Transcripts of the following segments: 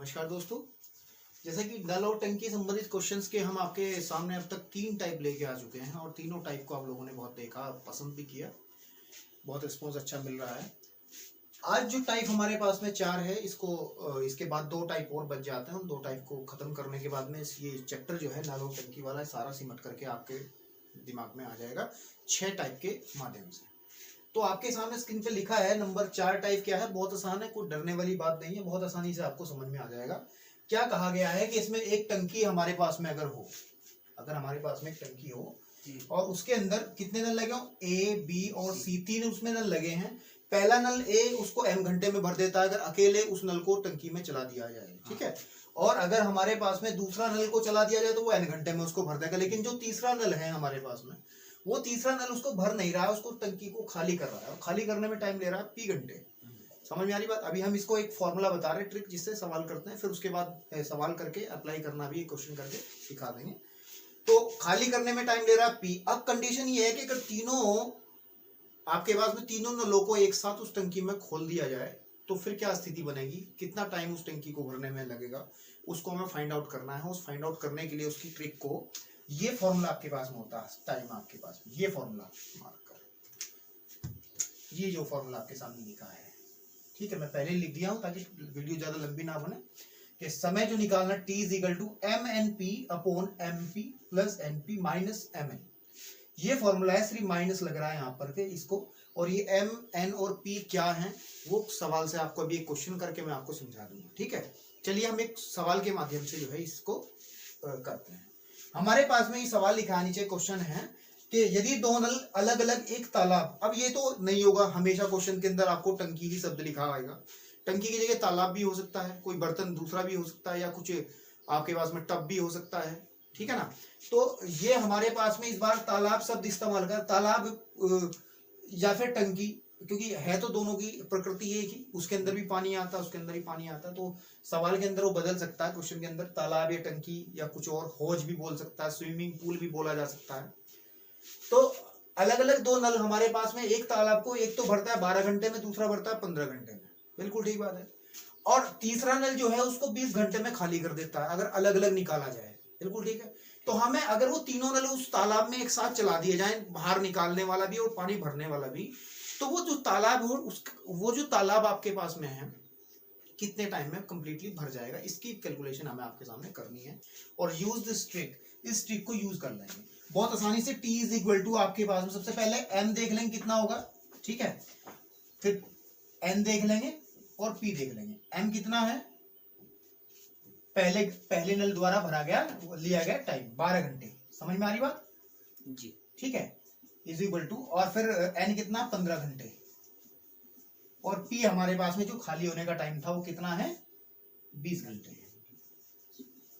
नमस्कार दोस्तों, जैसा कि नल और टंकी संबंधित क्वेश्चंस के हम आपके सामने अब तक 3 टाइप लेके आ चुके हैं और तीनों टाइप को आप लोगों ने बहुत देखा, पसंद भी किया, बहुत रिस्पॉन्स अच्छा मिल रहा है। आज जो टाइप हमारे पास में 4 है, इसके बाद 2 टाइप और बच जाते हैं। उन 2 टाइप को खत्म करने के बाद में ये चैप्टर जो है नल और टंकी वाला सारा सिमट करके आपके दिमाग में आ जाएगा 6 टाइप के माध्यम से। तो आपके सामने स्क्रीन पे लिखा है नंबर 4 टाइप क्या है। बहुत आसान है, कोई डरने वाली बात नहीं है, बहुत आसानी से आपको समझ में आ जाएगा। क्या कहा गया है कि इसमें एक टंकी हमारे पास में अगर हमारे पास में एक टंकी हो और उसके अंदर कितने नल लगे हो, ए बी और सी, 3 उसमें नल लगे हैं। पहला नल ए उसको m घंटे में भर देता है अगर अकेले उस नल को टंकी में चला दिया जाए, ठीक है। और अगर हमारे पास में दूसरा नल को चला दिया जाए तो वो n घंटे में उसको भर देगा। लेकिन जो तीसरा नल है हमारे पास में, वो तीसरा नल उसको भर नहीं रहा है, उसको टंकी को खाली कर रहा है और खाली करने में टाइम ले रहा है p घंटे। समझ में आ रही बात। अभी हम इसको एक फॉर्मूला बता रहे हैं, ट्रिक, जिससे सवाल करते हैं, फिर उसके बाद सवाल करके अप्लाई करना भी क्वेश्चन करके सिखा देंगे। तो खाली करने में टाइम ले रहा है p। अब कंडीशन ये है कि अगर तीनों आपके पास में तीनों नलों को एक साथ उस टंकी में खोल दिया जाए तो फिर क्या स्थिति बनेगी, कितना टाइम उस टंकी को भरने में लगेगा, उसको हमें फाइंड आउट करना है। उस फाइंड आउट करने के लिए उसकी ट्रिक को, ये फॉर्मूला आपके पास में होता है, टाइम आपके पास में, ये फॉर्मूला मार्कर, ये जो फॉर्मूला आपके सामने लिखा है, ठीक है, मैं पहले लिख दिया हूं ताकि वीडियो ज्यादा लंबी ना बने। कि समय जो निकालना t is equal to M N P upon M P plus N P minus M N. ये फॉर्मूला है, सिर्फ माइनस लग रहा है यहाँ पर के इसको, और ये एम एन और पी क्या है वो सवाल से आपको अभी एक क्वेश्चन करके मैं आपको समझा दूंगा, ठीक है। चलिए हम एक सवाल के माध्यम से जो है इसको करते हैं। हमारे पास में ये सवाल लिखा है, नीचे क्वेश्चन है कि यदि 2 नल अलग अलग एक तालाब, अब ये तो नहीं होगा हमेशा क्वेश्चन के अंदर आपको टंकी ही शब्द लिखा आएगा, टंकी की जगह तालाब भी हो सकता है, कोई बर्तन दूसरा भी हो सकता है, या कुछ आपके पास में टब भी हो सकता है, ठीक है ना। तो ये हमारे पास में इस बार तालाब शब्द इस्तेमाल कर, तालाब या फिर टंकी, क्योंकि है तो दोनों की प्रकृति एक ही, उसके अंदर भी पानी आता है, उसके अंदर भी पानी आता है, तो सवाल के अंदर वो बदल सकता है। क्वेश्चन के अंदर तालाब या टंकी या कुछ और, हौज भी बोल सकता है, स्विमिंग पूल भी बोला जा सकता है। तो अलग अलग 2 नल हमारे पास में, एक तालाब को एक तो भरता है 12 घंटे में, दूसरा भरता है 15 घंटे में, बिल्कुल ठीक बात है। और तीसरा नल जो है उसको 20 घंटे में खाली कर देता है अगर अलग अलग निकाला जाए, बिल्कुल ठीक है। तो हमें अगर वो तीनों नल उस तालाब में एक साथ चला दिए जाए, बाहर निकालने वाला भी और पानी भरने वाला भी, तो वो जो तालाब हो, वो जो तालाब आपके पास में है कितने टाइम में कंप्लीटली भर जाएगा, इसकी कैलकुलेशन हमें आपके सामने करनी है। और यूज दिस ट्रिक, इस ट्रिक को यूज कर लेंगे बहुत आसानी से। t इज इक्वल टू आपके पास में सबसे पहले m देख लेंगे कितना होगा, ठीक है, फिर n देख लेंगे और p देख लेंगे। m कितना है, पहले नल द्वारा भरा गया, लिया गया टाइम 12 घंटे, समझ में आ रही बात जी, ठीक है, इज इक्वल टू, और फिर n कितना 15 घंटे, और p हमारे पास में जो खाली होने का टाइम था वो कितना है 20 घंटे।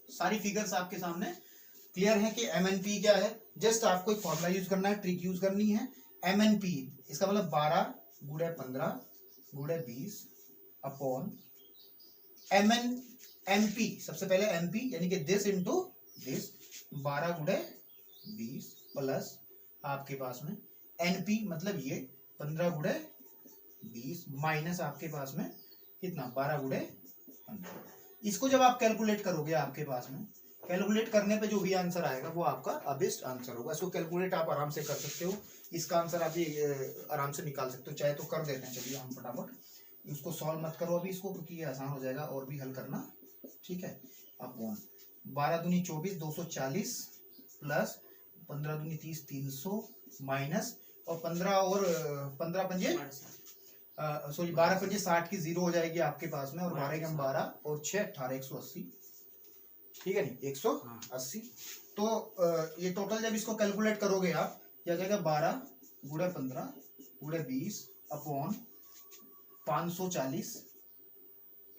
सारी फिगर्स आपके सामने क्लियर है कि एम एन पी क्या है। जस्ट आपको एक फॉर्मूला यूज करना है, ट्रिक यूज करनी है। एम एन पी इसका मतलब 12 गुणे 15 गुणे 20 upon M N M P, सबसे पहले एम पी यानी कि दिस इंटू दिस, 12 गुणे 20 प्लस आपके पास में एन पी मतलब ये 15 गुणे 20 माइनस आपके पास में कितना 12 गुणे 15। इसको जब आप कैलकुलेट करोगे, आपके पास में कैलकुलेट करने पे जो भी आंसर आएगा वो आपका अबेस्ट आंसर होगा। इसको कैलकुलेट आप आराम से कर सकते हो, इसका आंसर आप आराम से निकाल सकते हो, चाहे तो कर देते हैं। चलिए हम फटाफट इसको सॉल्व मत करो अभी इसको, क्योंकि ये आसान हो जाएगा और भी हल करना, ठीक है। अपॉन 12 दूनी 24 240 प्लस 15 दूनी 30 300 माइनस, और 15 और 15 पंजे सॉरी 12 पंजे 60 की 0 हो जाएगी आपके पास में, और 12 के हम 12 और 6 18 180, ठीक है नहीं 180। तो ये टोटल जब इसको कैलकुलेट करोगे आप, क्या जाएगा 12 गुणे 15 गुणे 20 अपॉन 540,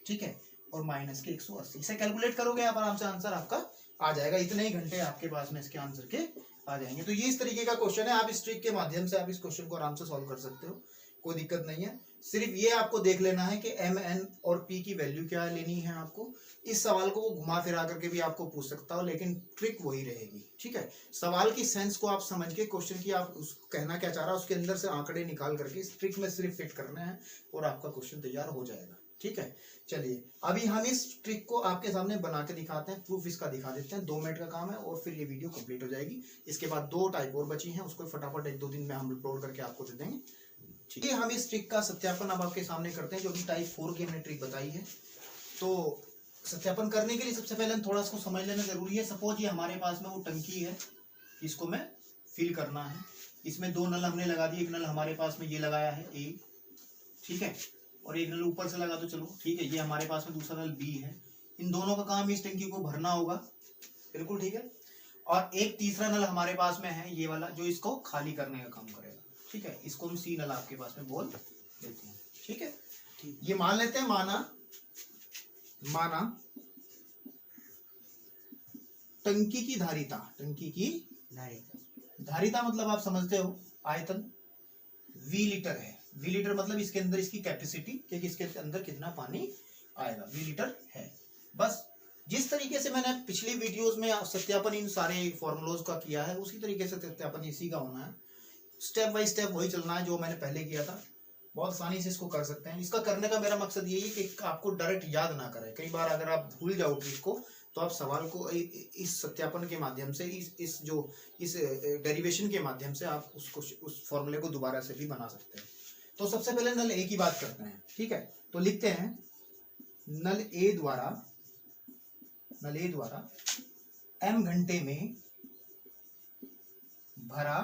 ठीक है, और माइनस के 180। इसे कैलकुलेट करोगे आप आराम से, आंसर आपका आ जाएगा। इतने ही घंटे आपके पास में इसके आंसर के आ जाएंगे। तो ये इस तरीके का क्वेश्चन है, आप इस ट्रिक के माध्यम से आप इस क्वेश्चन को आराम से सॉल्व कर सकते हो, कोई दिक्कत नहीं है। सिर्फ ये आपको देख लेना है कि एम एन और पी की वैल्यू क्या लेनी है आपको। इस सवाल को वो घुमा फिरा करके भी आपको पूछ सकता हो, लेकिन ट्रिक वही रहेगी, ठीक है। सवाल की सेंस को आप समझ के, क्वेश्चन की आप कहना क्या चाह रहा है उसके अंदर से आंकड़े निकाल करके इस ट्रिक में सिर्फ फिट करना है और आपका क्वेश्चन तैयार हो जाएगा। ठीक है, चलिए अभी हम इस ट्रिक को आपके सामने बना के दिखाते हैं, प्रूफ इसका दिखा देते हैं। 2 मिनट का काम है और फिर ये वीडियो कंप्लीट हो जाएगी। इसके बाद 2 टाइप और बची हैं, उसको फटाफट 1-2 दिन में हम अपलोड करके आपको दे देंगे। ठीक है, हम इस ट्रिक का सत्यापन अब आपके सामने करते हैं, जो कि टाइप 4 की हमने ट्रिक बताई है। तो सत्यापन करने के लिए सबसे पहले हम थोड़ा इसको समझ लेना जरूरी है। सपोज ये हमारे पास में वो टंकी है, इसको मैं फिल करना है। इसमें 2 नल हमने लगा दिए, एक नल हमारे पास में ये लगाया है ए, ठीक है, और एक नल ऊपर से लगा दो, चलो ठीक है। ये हमारे पास में दूसरा नल बी है। इन दोनों का काम इस टंकी को भरना होगा, बिल्कुल ठीक है। और एक तीसरा नल हमारे पास में है ये वाला, जो इसको खाली करने का काम करेगा, ठीक है। इसको हम सी नल आपके पास में बोल देते हैं, ठीक है। ये मान लेते हैं, माना टंकी की धारिता, टंकी की धारिता मतलब आप समझते हो आयतन, वी लीटर है। वी लीटर मतलब इसके अंदर इसकी कैपेसिटी, कि इसके अंदर कितना पानी आएगा, वी लीटर है। बस जिस तरीके से मैंने पिछली वीडियोस में सत्यापन इन सारे फॉर्मूलोज का किया है, उसी तरीके से सत्यापन इसी का होना है। स्टेप बाय स्टेप वही चलना है जो मैंने पहले किया था। बहुत आसानी से इसको कर सकते हैं। इसका करने का मेरा मकसद यही है कि आपको डायरेक्ट याद ना करें। कई बार अगर आप भूल जाओ ट्रिक को, तो आप सवाल को इस सत्यापन के माध्यम से, इस डेरिवेशन के माध्यम से आप उसको, उस फॉर्मूले को दोबारा से भी बना सकते हैं। तो सबसे पहले नल ए की बात करते हैं, ठीक है। तो लिखते हैं नल ए द्वारा m घंटे में भरा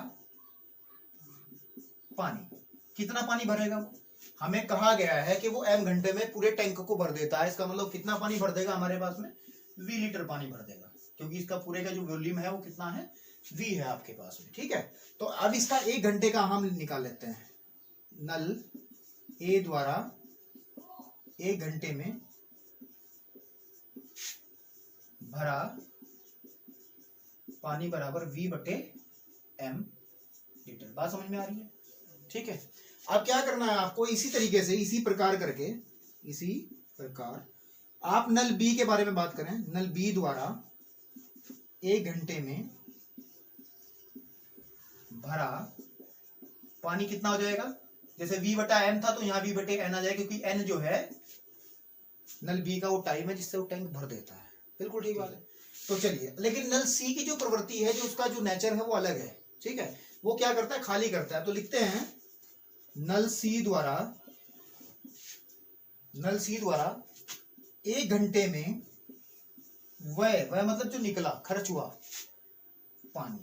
पानी। कितना पानी भरेगा वो? हमें कहा गया है कि वो m घंटे में पूरे टैंक को भर देता है। इसका मतलब कितना पानी भर देगा हमारे पास में? v लीटर पानी भर देगा, क्योंकि इसका पूरे का जो वॉल्यूम है वो कितना है, v है आपके पास में, ठीक है। तो अब इसका 1 घंटे का हम निकाल लेते हैं। नल ए द्वारा 1 घंटे में भरा पानी बराबर v बटे m लीटर। बात समझ में आ रही है, ठीक है। अब क्या करना है आपको, इसी तरीके से, इसी प्रकार आप नल बी के बारे में बात करें। नल बी द्वारा 1 घंटे में भरा पानी कितना हो जाएगा? जैसे v बटा m था, तो यहाँ v बटे n आ जाएगा, क्योंकि n जो है नल बी का वो टाइम है जिससे वो टैंक भर देता है। बिल्कुल ठीक बात है। तो चलिए, लेकिन नल सी की जो प्रवृत्ति है, जो उसका जो नेचर है वो अलग है, ठीक है। वो क्या करता है, खाली करता है। तो लिखते हैं नल सी द्वारा 1 घंटे में वह मतलब जो निकला, खर्च हुआ पानी,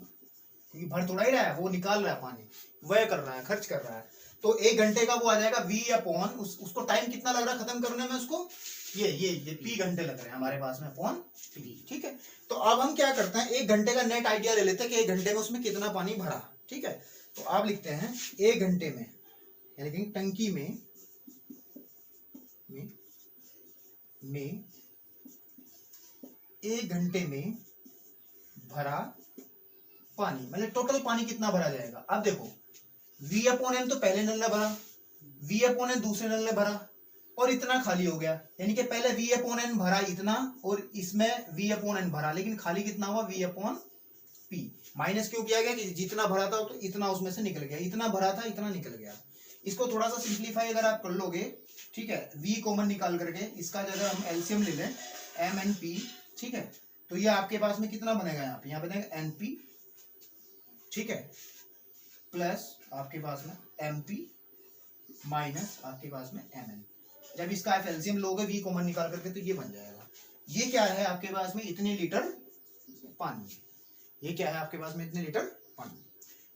क्योंकि भर थोड़ा ही रहा है, वो निकाल रहा है पानी, वह कर रहा है, खर्च कर रहा है। तो 1 घंटे का वो आ जाएगा v अपॉन, उसको टाइम कितना लग रहा है खत्म करने में, उसको ये p घंटे लग रहे हैं हमारे पास में, अपॉन p, ठीक है। तो अब हम क्या करते हैं, 1 घंटे का नेट आइडिया ले लेते हैं कि 1 घंटे में उसमें कितना पानी भरा, ठीक है। तो आप लिखते हैं 1 घंटे में, यानी कि टंकी में 1 घंटे में भरा पानी, मतलब टोटल पानी कितना भरा जाएगा। अब देखो, v अपॉन n तो पहले नल ने भरा, v अपॉन n दूसरे नल ने भरा, और इतना खाली हो गया। यानी कि पहले v अपॉन n भरा इतना, और इसमें v अपॉन n भरा, लेकिन खाली कितना हुआ, v अपॉन p। माइनस क्यों किया गया कि जितना भरा था तो इतना उसमें से निकल गया, इतना भरा था इतना निकल गया। इसको थोड़ा सा सिंप्लीफाई अगर आप कर लोगे, ठीक है, v कॉमन निकाल करके, इसका जगह हम एलसीएम ले लें, mnp, ठीक है। तो ये आपके पास में कितना बनेगा, यहाँ बनेगा np, ठीक है, प्लस आपके पास में mp माइनस आपके पास में mn। जब इसका आप एलसीएम लोगे v कॉमन निकाल करके, तो ये बन जाएगा। ये क्या है आपके पास में, इतने लीटर पानी। ये क्या है आपके पास में, इतने लीटर पानी।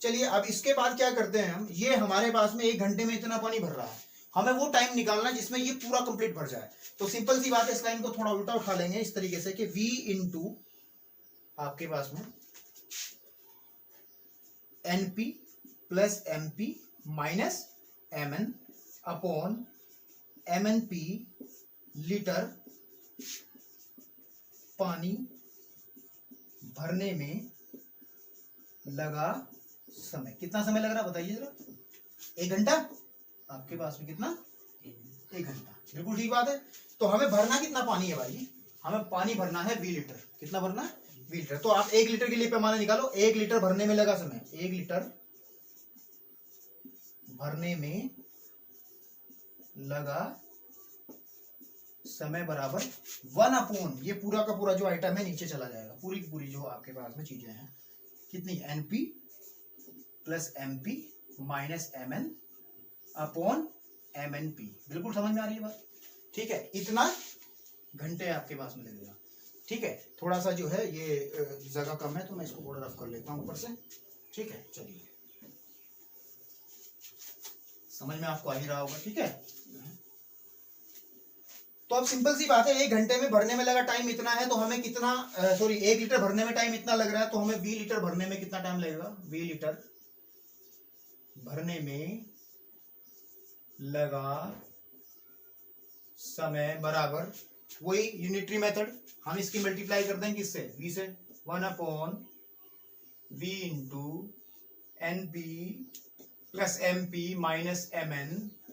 चलिए, अब इसके बाद क्या करते हैं हम, ये हमारे पास में 1 घंटे में इतना पानी भर रहा है, हमें वो टाइम निकालना है जिसमें ये पूरा कंप्लीट भर जाए। तो सिंपल सी बात है, इस लाइन को थोड़ा उल्टा उठा लेंगे इस तरीके से कि v इंटू आपके पास में np plus mp minus mn upon mnp litre पानी भरने में लगा समय। कितना समय लग रहा बताइए जरा, 1 घंटा। आपके पास में कितना, 1 घंटा, बिल्कुल ठीक बात है। तो हमें भरना कितना पानी है भाई, हमें पानी भरना है v लीटर। कितना भरना है, v लीटर। तो आप 1 लीटर के लिए पैमाना निकालो, 1 लीटर भरने में लगा समय, 1 लीटर भरने में लगा समय बराबर 1/, ये पूरा का पूरा जो आइटम है नीचे चला जाएगा, पूरी की पूरी जो आपके पास में चीजें हैं, कितनी, NP plus MP minus MN upon MNP। बिल्कुल समझ में आ रही है बात? ठीक है, इतना घंटे आपके पास में लगेगा। ठीक है, थोड़ा सा जो है ये जगह कम है तो मैं इसको थोड़ा रफ कर लेता हूं ऊपर से। ठीक है, चलिए, समझ में आपको आ ही रहा होगा। ठीक है, तो अब सिंपल सी बात है, 1 घंटे में भरने में लगा टाइम इतना है, तो हमें कितना, 1 लीटर भरने में टाइम इतना लग रहा है, तो हमें 20 लीटर भरने में कितना टाइम लगेगा? 20 लीटर भरने में लगा समय बराबर, वही यूनिटरी मेथड, हम इसकी मल्टीप्लाई करते हैं किससे? V से। 1/V into NP plus MP minus MN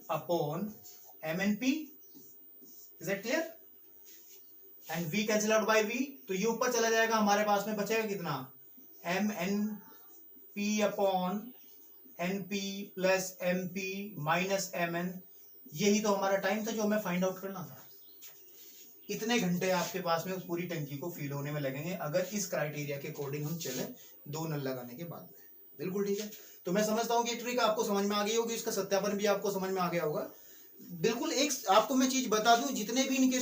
upon MNP। Is it clear? And V cancel out by V, तो ये ऊपर चला जाएगा, हमारे पास में बचेगा कितना? MNP upon NP plus MP minus MN। यही तो हमारा टाइम था जो हमें फाइंड आउट करना था। इतने घंटे आपके पास में उस पूरी टंकी को फिल होने में लगेंगे अगर इस क्राइटेरिया के अकॉर्डिंग हम चले 2 नल लगाने के बाद में। बिल्कुल ठीक है, तो मैं समझता हूँ कि ट्रिक आपको समझ में आ गई होगी, इसका सत्यापन भी आपको समझ में आ गया होगा। बिल्कुल, एक आपको मैं चीज बता दूं, जितने भी इनके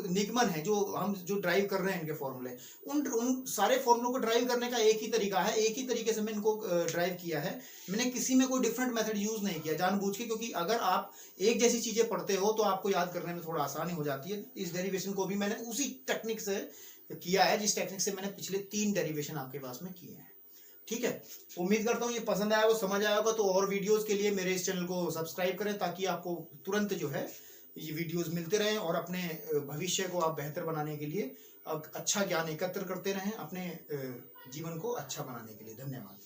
निगमन है, जो ड्राइव कर रहे हैं इनके फॉर्मूले, उन सारे फॉर्मूलों को ड्राइव करने का एक ही तरीका है, एक ही तरीके से मैं इनको ड्राइव किया है। मैंने किसी में कोई डिफरेंट मेथड यूज नहीं किया जानबूझ के, क्योंकि अगर आप एक जैसी चीजें पढ़ते हो तो आपको याद करने में थोड़ा आसानी हो जाती है। इस डेरिवेशन को भी मैंने उसी टेक्निक से किया है जिस टेक्निक से मैंने पिछले 3 डेरिवेशन आपके पास में किए हैं। ठीक है, उम्मीद करता हूँ ये पसंद आया होगा, समझ आया होगा। तो और वीडियोस के लिए मेरे इस चैनल को सब्सक्राइब करें, ताकि आपको तुरंत जो है ये वीडियोस मिलते रहें, और अपने भविष्य को आप बेहतर बनाने के लिए अच्छा ज्ञान एकत्र करते रहें, अपने जीवन को अच्छा बनाने के लिए। धन्यवाद।